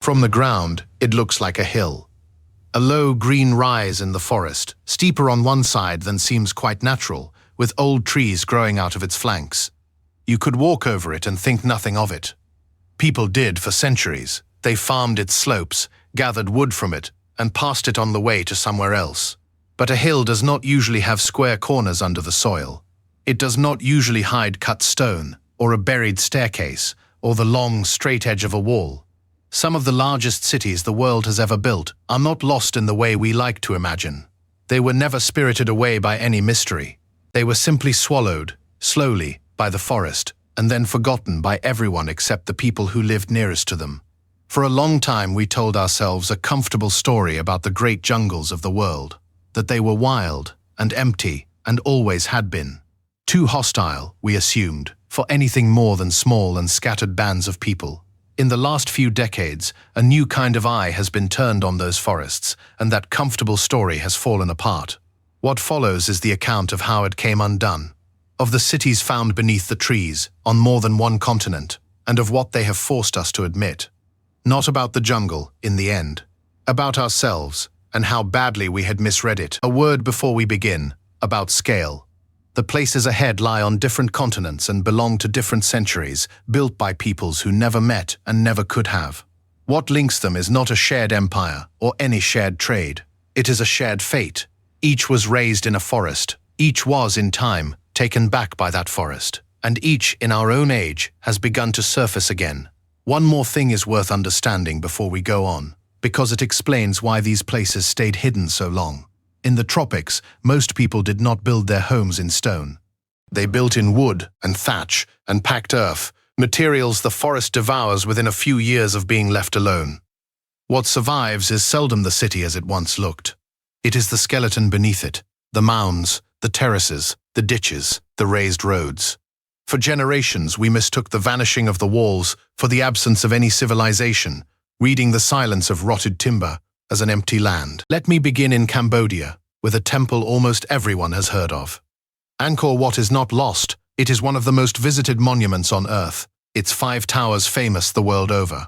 From the ground, it looks like a hill. A low green rise in the forest, steeper on one side than seems quite natural, with old trees growing out of its flanks. You could walk over it and think nothing of it. People did for centuries. They farmed its slopes, gathered wood from it, and passed it on the way to somewhere else. But a hill does not usually have square corners under the soil. It does not usually hide cut stone, or a buried staircase, or the long, straight edge of a wall. Some of the largest cities the world has ever built are not lost in the way we like to imagine. They were never spirited away by any mystery. They were simply swallowed, slowly, by the forest, and then forgotten by everyone except the people who lived nearest to them. For a long time we told ourselves a comfortable story about the great jungles of the world, that they were wild and empty and always had been. Too hostile, we assumed, for anything more than small and scattered bands of people. In the last few decades, a new kind of eye has been turned on those forests, and that comfortable story has fallen apart. What follows is the account of how it came undone, of the cities found beneath the trees, on more than one continent, and of what they have forced us to admit. Not about the jungle, in the end. About ourselves, and how badly we had misread it. A word before we begin, about scale. The places ahead lie on different continents and belong to different centuries, built by peoples who never met and never could have. What links them is not a shared empire or any shared trade. It is a shared fate. Each was raised in a forest. Each was, in time, taken back by that forest. And each, in our own age, has begun to surface again. One more thing is worth understanding before we go on, because it explains why these places stayed hidden so long. In the tropics, most people did not build their homes in stone. They built in wood and thatch and packed earth, materials the forest devours within a few years of being left alone. What survives is seldom the city as it once looked. It is the skeleton beneath it, the mounds, the terraces, the ditches, the raised roads. For generations, we mistook the vanishing of the walls for the absence of any civilization, reading the silence of rotted timber as an empty land. Let me begin in Cambodia, with a temple almost everyone has heard of. Angkor Wat is not lost. It is one of the most visited monuments on Earth, its 5 towers famous the world over.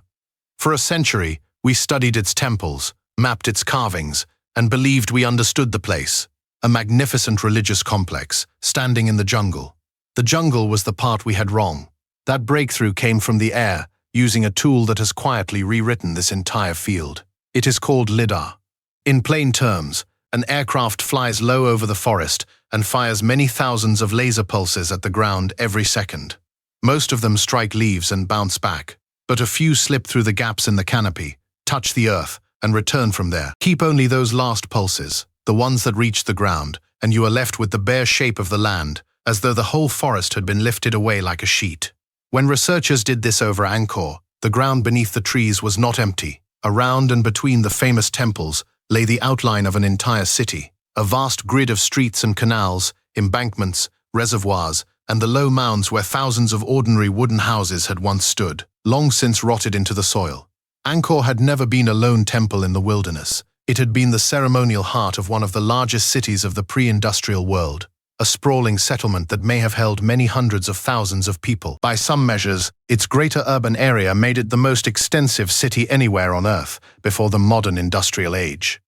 For a century, we studied its temples, mapped its carvings, and believed we understood the place, a magnificent religious complex, standing in the jungle. The jungle was the part we had wrong. That breakthrough came from the air, using a tool that has quietly rewritten this entire field. It is called Lidar. In plain terms, an aircraft flies low over the forest and fires many thousands of laser pulses at the ground every second. Most of them strike leaves and bounce back, but a few slip through the gaps in the canopy, touch the earth, and return from there. Keep only those last pulses, the ones that reach the ground, and you are left with the bare shape of the land, as though the whole forest had been lifted away like a sheet. When researchers did this over Angkor, the ground beneath the trees was not empty. Around and between the famous temples lay the outline of an entire city, a vast grid of streets and canals, embankments, reservoirs, and the low mounds where thousands of ordinary wooden houses had once stood, long since rotted into the soil. Angkor had never been a lone temple in the wilderness. It had been the ceremonial heart of one of the largest cities of the pre-industrial world, a sprawling settlement that may have held many hundreds of thousands of people. By some measures, its greater urban area made it the most extensive city anywhere on Earth before the modern industrial age.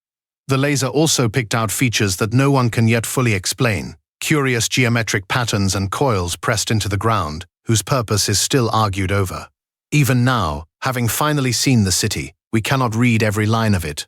The laser also picked out features that no one can yet fully explain, curious geometric patterns and coils pressed into the ground, whose purpose is still argued over. Even now, having finally seen the city, we cannot read every line of it.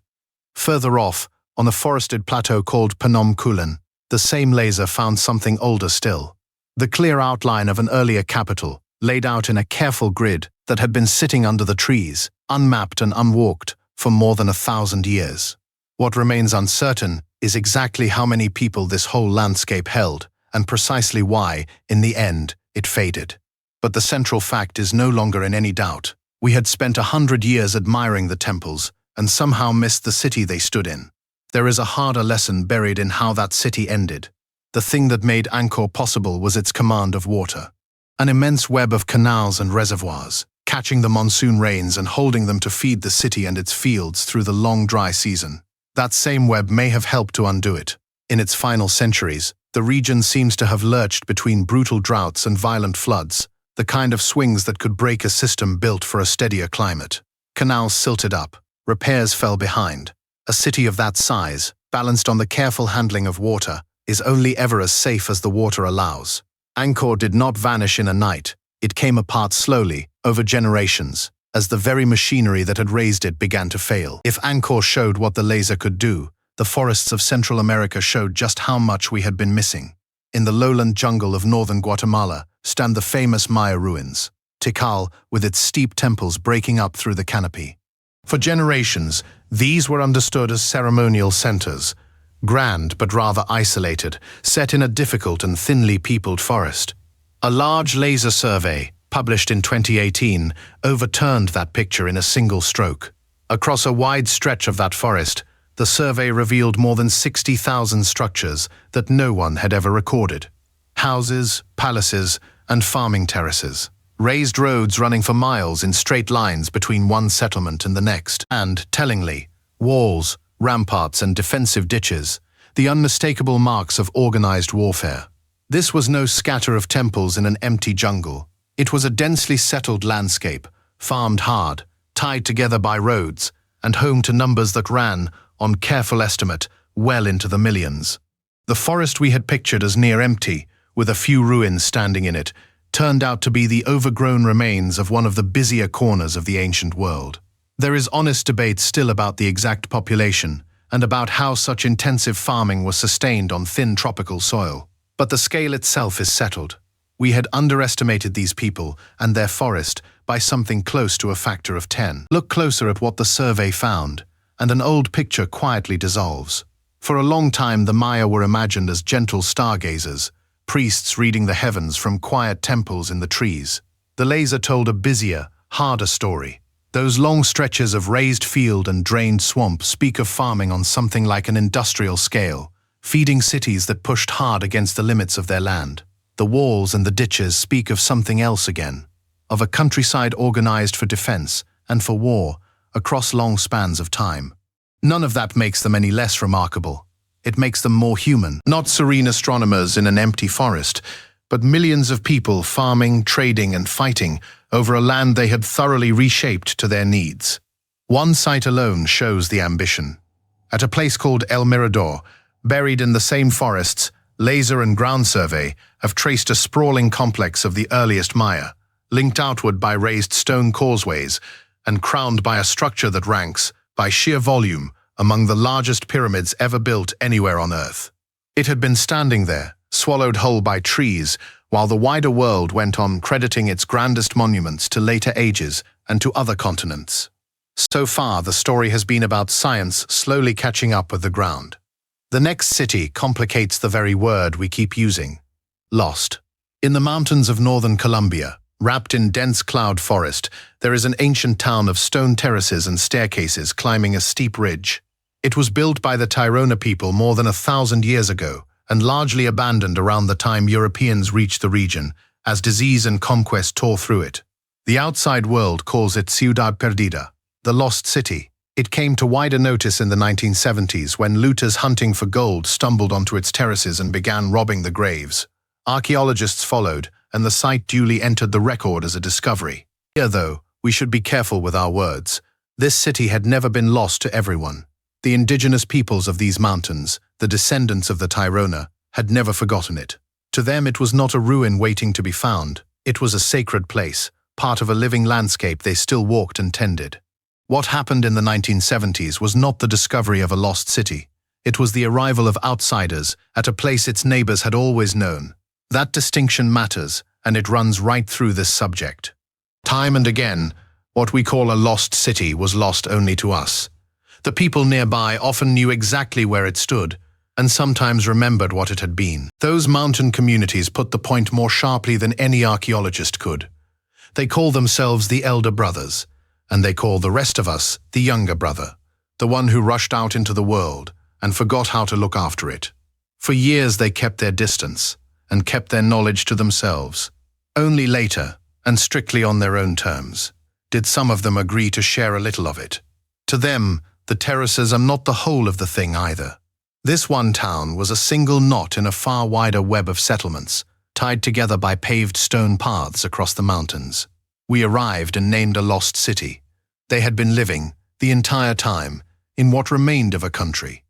Further off, on a forested plateau called Phnom Kulen, the same laser found something older still. The clear outline of an earlier capital, laid out in a careful grid that had been sitting under the trees, unmapped and unwalked, for more than 1,000 years. What remains uncertain is exactly how many people this whole landscape held, and precisely why, in the end, it faded. But the central fact is no longer in any doubt. We had spent 100 years admiring the temples, and somehow missed the city they stood in. There is a harder lesson buried in how that city ended. The thing that made Angkor possible was its command of water. An immense web of canals and reservoirs, catching the monsoon rains and holding them to feed the city and its fields through the long dry season. That same web may have helped to undo it. In its final centuries, the region seems to have lurched between brutal droughts and violent floods, the kind of swings that could break a system built for a steadier climate. Canals silted up, repairs fell behind. A city of that size, balanced on the careful handling of water, is only ever as safe as the water allows. Angkor did not vanish in a night. It came apart slowly, over generations, as the very machinery that had raised it began to fail. If Angkor showed what the laser could do, the forests of Central America showed just how much we had been missing. In the lowland jungle of northern Guatemala stand the famous Maya ruins, Tikal with its steep temples breaking up through the canopy. For generations, these were understood as ceremonial centers, grand but rather isolated, set in a difficult and thinly peopled forest. A large laser survey, published in 2018, overturned that picture in a single stroke. Across a wide stretch of that forest, the survey revealed more than 60,000 structures that no one had ever recorded. Houses, palaces, and farming terraces. Raised roads running for miles in straight lines between one settlement and the next. And, tellingly, walls, ramparts, and defensive ditches, the unmistakable marks of organized warfare. This was no scatter of temples in an empty jungle. It was a densely settled landscape, farmed hard, tied together by roads, and home to numbers that ran, on careful estimate, well into the millions. The forest we had pictured as near empty, with a few ruins standing in it, turned out to be the overgrown remains of one of the busier corners of the ancient world. There is honest debate still about the exact population, and about how such intensive farming was sustained on thin tropical soil. But the scale itself is settled. We had underestimated these people and their forest by something close to a factor of 10. Look closer at what the survey found, and an old picture quietly dissolves. For a long time the Maya were imagined as gentle stargazers, priests reading the heavens from quiet temples in the trees. The laser told a busier, harder story. Those long stretches of raised field and drained swamp speak of farming on something like an industrial scale, feeding cities that pushed hard against the limits of their land. The walls and the ditches speak of something else again, of a countryside organized for defense and for war across long spans of time. None of that makes them any less remarkable. It makes them more human. Not serene astronomers in an empty forest, but millions of people farming, trading, and fighting over a land they had thoroughly reshaped to their needs. One site alone shows the ambition. At a place called El Mirador, buried in the same forests, laser and ground survey have traced a sprawling complex of the earliest Maya, linked outward by raised stone causeways, and crowned by a structure that ranks, by sheer volume, among the largest pyramids ever built anywhere on Earth. It had been standing there, swallowed whole by trees, while the wider world went on crediting its grandest monuments to later ages and to other continents. So far, the story has been about science slowly catching up with the ground. The next city complicates the very word we keep using: lost. In the mountains of northern Colombia, wrapped in dense cloud forest, there is an ancient town of stone terraces and staircases climbing a steep ridge. It was built by the Tairona people more than 1,000 years ago, and largely abandoned around the time Europeans reached the region, as disease and conquest tore through it. The outside world calls it Ciudad Perdida, the lost city. It came to wider notice in the 1970s when looters hunting for gold stumbled onto its terraces and began robbing the graves. Archaeologists followed, and the site duly entered the record as a discovery. Here, though, we should be careful with our words. This city had never been lost to everyone. The indigenous peoples of these mountains, the descendants of the Tairona, had never forgotten it. To them it was not a ruin waiting to be found. It was a sacred place, part of a living landscape they still walked and tended. What happened in the 1970s was not the discovery of a lost city. It was the arrival of outsiders at a place its neighbors had always known. That distinction matters, and it runs right through this subject. Time and again, what we call a lost city was lost only to us. The people nearby often knew exactly where it stood, and sometimes remembered what it had been. Those mountain communities put the point more sharply than any archaeologist could. They call themselves the elder brothers, and they call the rest of us the younger brother, the one who rushed out into the world and forgot how to look after it. For years they kept their distance, and kept their knowledge to themselves. Only later, and strictly on their own terms, did some of them agree to share a little of it. To them, the terraces are not the whole of the thing either. This one town was a single knot in a far wider web of settlements, tied together by paved stone paths across the mountains. We arrived and named a lost city. They had been living, the entire time, in what remained of a country.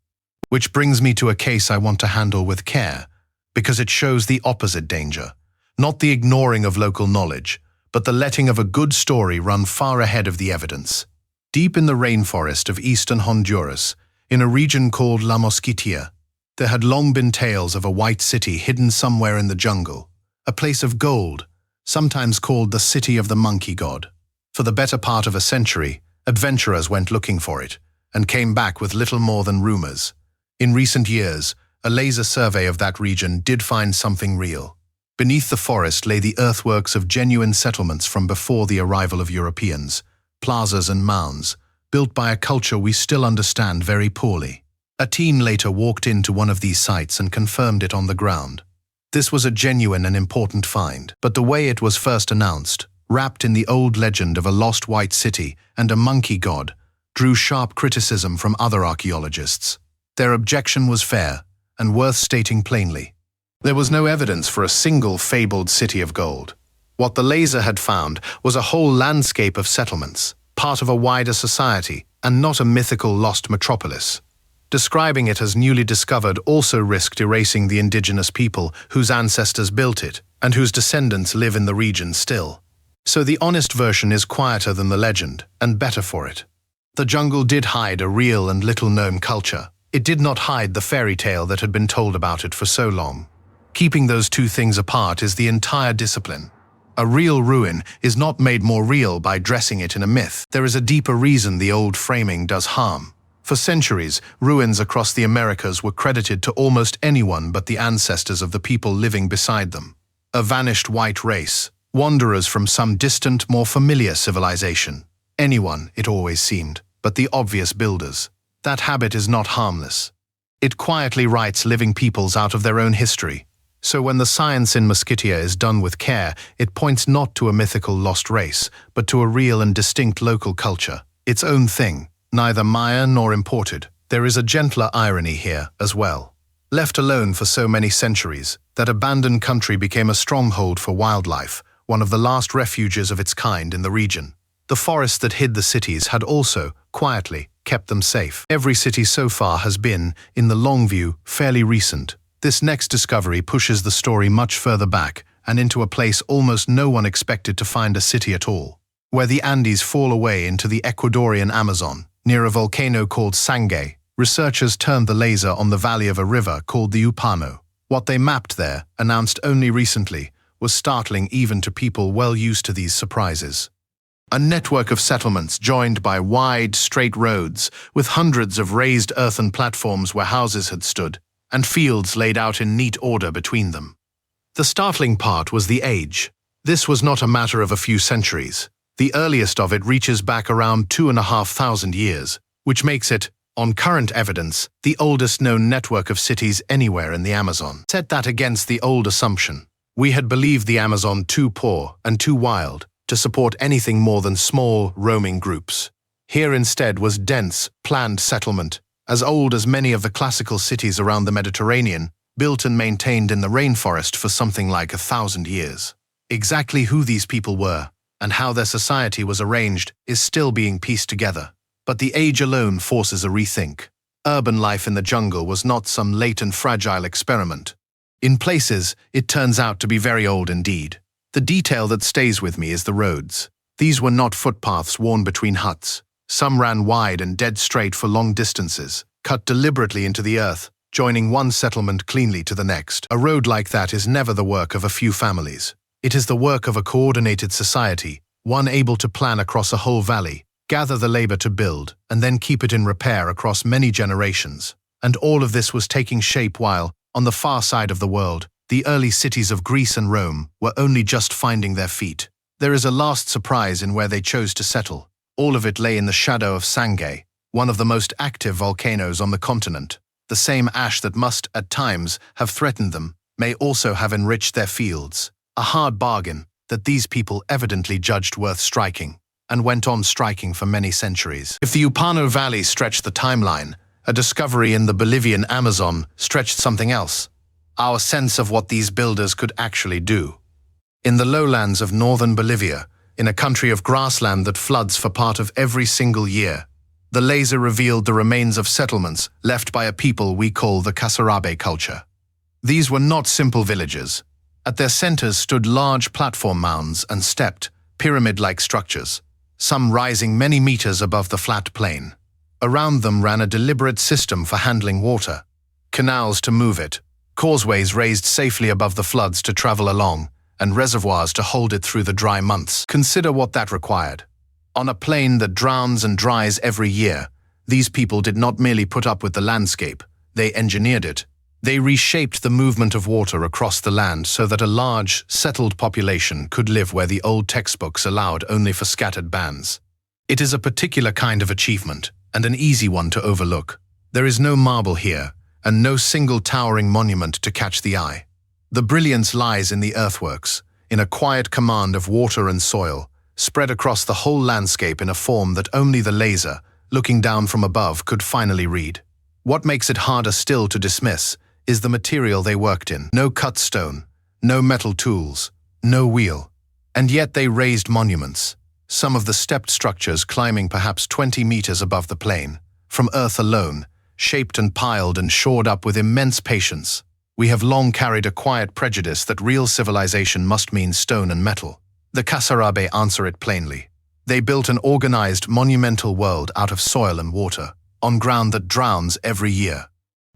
Which brings me to a case I want to handle with care, because it shows the opposite danger. Not the ignoring of local knowledge, but the letting of a good story run far ahead of the evidence. Deep in the rainforest of eastern Honduras, in a region called La Mosquitia, there had long been tales of a white city hidden somewhere in the jungle, a place of gold, sometimes called the City of the Monkey God. For the better part of a century, adventurers went looking for it, and came back with little more than rumors. In recent years, a laser survey of that region did find something real. Beneath the forest lay the earthworks of genuine settlements from before the arrival of Europeans, plazas and mounds, built by a culture we still understand very poorly. A team later walked into one of these sites and confirmed it on the ground. This was a genuine and important find, but the way it was first announced, wrapped in the old legend of a lost white city and a monkey god, drew sharp criticism from other archaeologists. Their objection was fair and worth stating plainly. There was no evidence for a single fabled city of gold. What the laser had found was a whole landscape of settlements, part of a wider society, and not a mythical lost metropolis. Describing it as newly discovered also risked erasing the indigenous people whose ancestors built it, and whose descendants live in the region still. So the honest version is quieter than the legend, and better for it. The jungle did hide a real and little-known culture. It did not hide the fairy tale that had been told about it for so long. Keeping those two things apart is the entire discipline. A real ruin is not made more real by dressing it in a myth. There is a deeper reason the old framing does harm. For centuries, ruins across the Americas were credited to almost anyone but the ancestors of the people living beside them. A vanished white race, wanderers from some distant, more familiar civilization. Anyone, it always seemed, but the obvious builders. That habit is not harmless. It quietly writes living peoples out of their own history. So when the science in Mosquitia is done with care, it points not to a mythical lost race, but to a real and distinct local culture, its own thing, neither Maya nor imported. There is a gentler irony here as well. Left alone for so many centuries, that abandoned country became a stronghold for wildlife, one of the last refuges of its kind in the region. The forest that hid the cities had also, quietly, kept them safe. Every city so far has been, in the long view, fairly recent. This next discovery pushes the story much further back, and into a place almost no one expected to find a city at all. Where the Andes fall away into the Ecuadorian Amazon, near a volcano called Sangay, researchers turned the laser on the valley of a river called the Upano. What they mapped there, announced only recently, was startling even to people well used to these surprises. A network of settlements joined by wide, straight roads, with hundreds of raised earthen platforms where houses had stood, and fields laid out in neat order between them. The startling part was the age. This was not a matter of a few centuries. The earliest of it reaches back around 2,500 years, which makes it, on current evidence, the oldest known network of cities anywhere in the Amazon. Set that against the old assumption. We had believed the Amazon too poor and too wild to support anything more than small, roaming groups. Here instead was dense, planned settlement, as old as many of the classical cities around the Mediterranean, built and maintained in the rainforest for something like 1,000 years. Exactly who these people were, and how their society was arranged, is still being pieced together. But the age alone forces a rethink. Urban life in the jungle was not some late and fragile experiment. In places, it turns out to be very old indeed. The detail that stays with me is the roads. These were not footpaths worn between huts. Some ran wide and dead straight for long distances, cut deliberately into the earth, joining one settlement cleanly to the next. A road like that is never the work of a few families. It is the work of a coordinated society, one able to plan across a whole valley, gather the labor to build, and then keep it in repair across many generations. And all of this was taking shape while, on the far side of the world, the early cities of Greece and Rome were only just finding their feet. There is a last surprise in where they chose to settle. All of it lay in the shadow of Sangay, one of the most active volcanoes on the continent. The same ash that must, at times, have threatened them, may also have enriched their fields. A hard bargain that these people evidently judged worth striking, and went on striking for many centuries. If the Upano Valley stretched the timeline, a discovery in the Bolivian Amazon stretched something else. Our sense of what these builders could actually do. In the lowlands of northern Bolivia, in a country of grassland that floods for part of every single year. The laser revealed the remains of settlements left by a people we call the Kasarabe culture. These were not simple villages. At their centers stood large platform mounds and stepped, pyramid-like structures, some rising many meters above the flat plain. Around them ran a deliberate system for handling water, canals to move it, causeways raised safely above the floods to travel along, and reservoirs to hold it through the dry months. Consider what that required. On a plain that drowns and dries every year, these people did not merely put up with the landscape, they engineered it. They reshaped the movement of water across the land so that a large, settled population could live where the old textbooks allowed only for scattered bands. It is a particular kind of achievement, and an easy one to overlook. There is no marble here, and no single towering monument to catch the eye. The brilliance lies in the earthworks, in a quiet command of water and soil, spread across the whole landscape in a form that only the laser, looking down from above, could finally read. What makes it harder still to dismiss is the material they worked in. No cut stone, no metal tools, no wheel. And yet they raised monuments, some of the stepped structures climbing perhaps 20 meters above the plain, from earth alone, shaped and piled and shored up with immense patience. We have long carried a quiet prejudice that real civilization must mean stone and metal. The Kasarabe answer it plainly. They built an organized, monumental world out of soil and water, on ground that drowns every year.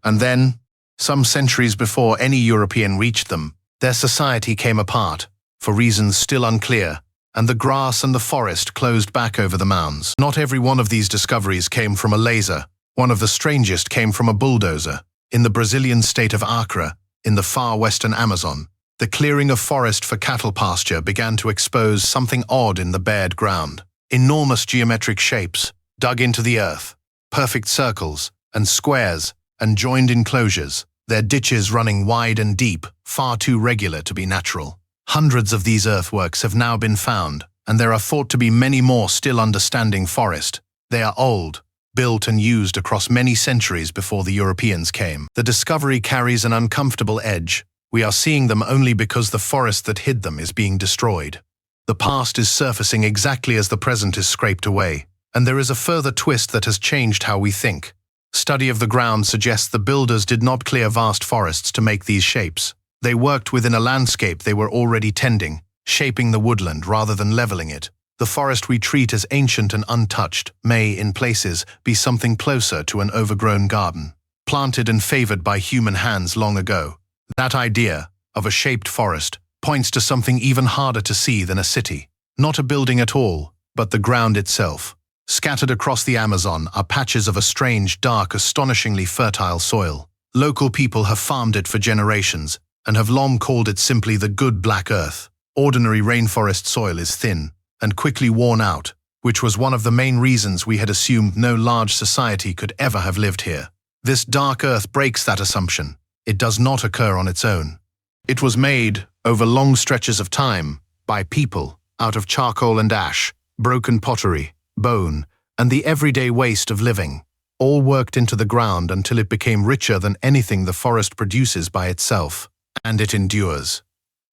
And then, some centuries before any European reached them, their society came apart, for reasons still unclear, and the grass and the forest closed back over the mounds. Not every one of these discoveries came from a laser. One of the strangest came from a bulldozer. In the Brazilian state of Acre, in the far western Amazon, the clearing of forest for cattle pasture began to expose something odd in the bared ground. Enormous geometric shapes, dug into the earth, perfect circles and squares and joined enclosures, their ditches running wide and deep, far too regular to be natural. Hundreds of these earthworks have now been found, and there are thought to be many more still understanding forest. They are old, built and used across many centuries before the Europeans came. The discovery carries an uncomfortable edge. We are seeing them only because the forest that hid them is being destroyed. The past is surfacing exactly as the present is scraped away, and there is a further twist that has changed how we think. Study of the ground suggests the builders did not clear vast forests to make these shapes. They worked within a landscape they were already tending, shaping the woodland rather than leveling it. The forest we treat as ancient and untouched may, in places, be something closer to an overgrown garden, planted and favored by human hands long ago. That idea, of a shaped forest, points to something even harder to see than a city. Not a building at all, but the ground itself. Scattered across the Amazon are patches of a strange, dark, astonishingly fertile soil. Local people have farmed it for generations, and have long called it simply the good black earth. Ordinary rainforest soil is thin and quickly worn out, which was one of the main reasons we had assumed no large society could ever have lived here. This dark earth breaks that assumption. It does not occur on its own. It was made, over long stretches of time, by people, out of charcoal and ash, broken pottery, bone, and the everyday waste of living, all worked into the ground until it became richer than anything the forest produces by itself. And it endures.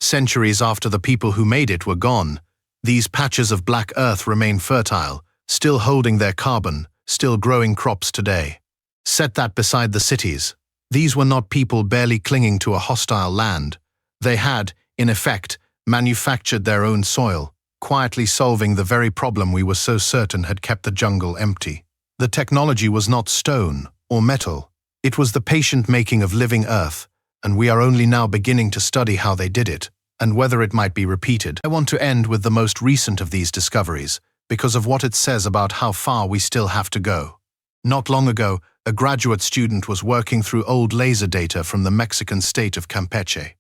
Centuries after the people who made it were gone, these patches of black earth remain fertile, still holding their carbon, still growing crops today. Set that beside the cities. These were not people barely clinging to a hostile land. They had, in effect, manufactured their own soil, quietly solving the very problem we were so certain had kept the jungle empty. The technology was not stone or metal. It was the patient making of living earth, and we are only now beginning to study how they did it, and whether it might be repeated. I want to end with the most recent of these discoveries, because of what it says about how far we still have to go. Not long ago, a graduate student was working through old laser data from the Mexican state of Campeche.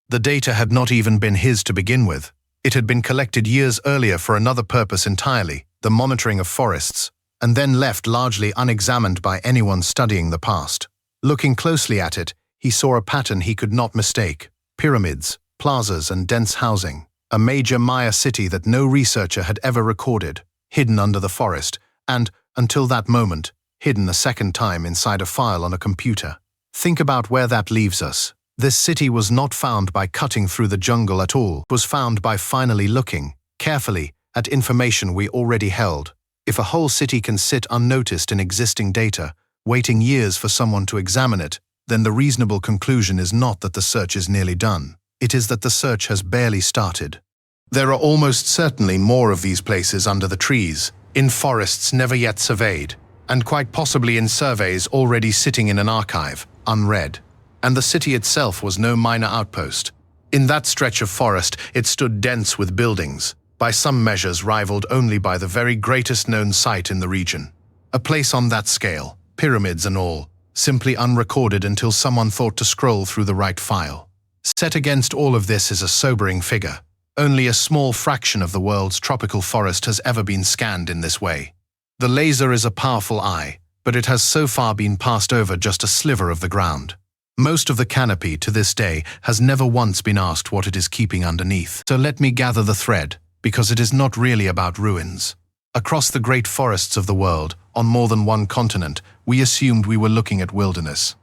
The data had not even been his to begin with. It had been collected years earlier for another purpose entirely, the monitoring of forests, and then left largely unexamined by anyone studying the past. Looking closely at it, he saw a pattern he could not mistake: pyramids, plazas, and dense housing. A major Maya city that no researcher had ever recorded, hidden under the forest, and, until that moment, hidden a second time inside a file on a computer. Think about where that leaves us. This city was not found by cutting through the jungle at all. It was found by finally looking, carefully, at information we already held. If a whole city can sit unnoticed in existing data, waiting years for someone to examine it, then the reasonable conclusion is not that the search is nearly done. It is that the search has barely started. There are almost certainly more of these places under the trees, in forests never yet surveyed, and quite possibly in surveys already sitting in an archive, unread. And the city itself was no minor outpost. In that stretch of forest, it stood dense with buildings, by some measures rivaled only by the very greatest known site in the region. A place on that scale, pyramids and all, simply unrecorded until someone thought to scroll through the right file. Set against all of this is a sobering figure. Only a small fraction of the world's tropical forest has ever been scanned in this way. The laser is a powerful eye, but it has so far been passed over just a sliver of the ground. Most of the canopy to this day has never once been asked what it is keeping underneath. So let me gather the thread, because it is not really about ruins. Across the great forests of the world, on more than one continent, we assumed we were looking at wilderness.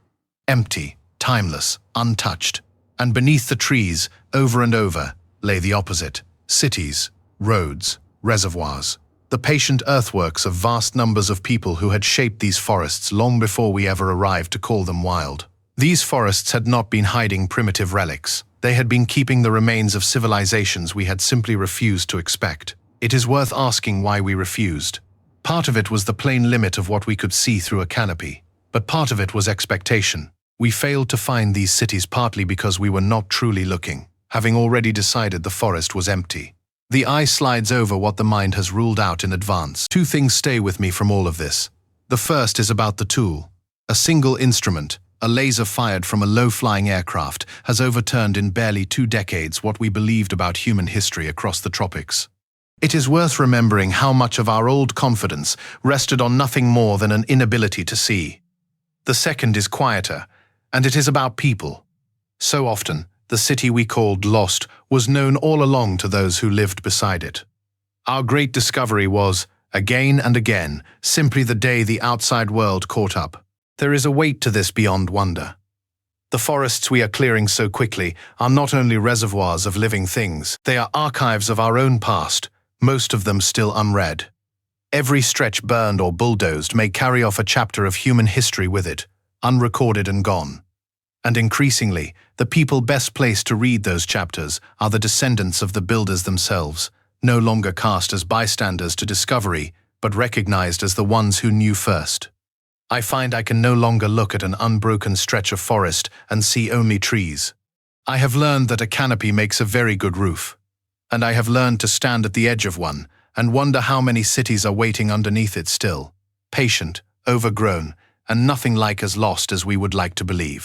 Empty, timeless, untouched. And beneath the trees, over and over, lay the opposite: cities, roads, reservoirs. The patient earthworks of vast numbers of people who had shaped these forests long before we ever arrived to call them wild. These forests had not been hiding primitive relics. They had been keeping the remains of civilizations we had simply refused to expect. It is worth asking why we refused. Part of it was the plain limit of what we could see through a canopy, but part of it was expectation. We failed to find these cities partly because we were not truly looking, having already decided the forest was empty. The eye slides over what the mind has ruled out in advance. Two things stay with me from all of this. The first is about the tool. A single instrument, a laser fired from a low-flying aircraft, has overturned in barely 2 decades what we believed about human history across the tropics. It is worth remembering how much of our old confidence rested on nothing more than an inability to see. The second is quieter, and it is about people. So often, the city we called lost was known all along to those who lived beside it. Our great discovery was, again and again, simply the day the outside world caught up. There is a weight to this beyond wonder. The forests we are clearing so quickly are not only reservoirs of living things, they are archives of our own past, most of them still unread. Every stretch burned or bulldozed may carry off a chapter of human history with it, unrecorded and gone. And increasingly, the people best placed to read those chapters are the descendants of the builders themselves, no longer cast as bystanders to discovery, but recognized as the ones who knew first. I find I can no longer look at an unbroken stretch of forest and see only trees. I have learned that a canopy makes a very good roof, and I have learned to stand at the edge of one and wonder how many cities are waiting underneath it still, patient, overgrown, and nothing like as lost as we would like to believe.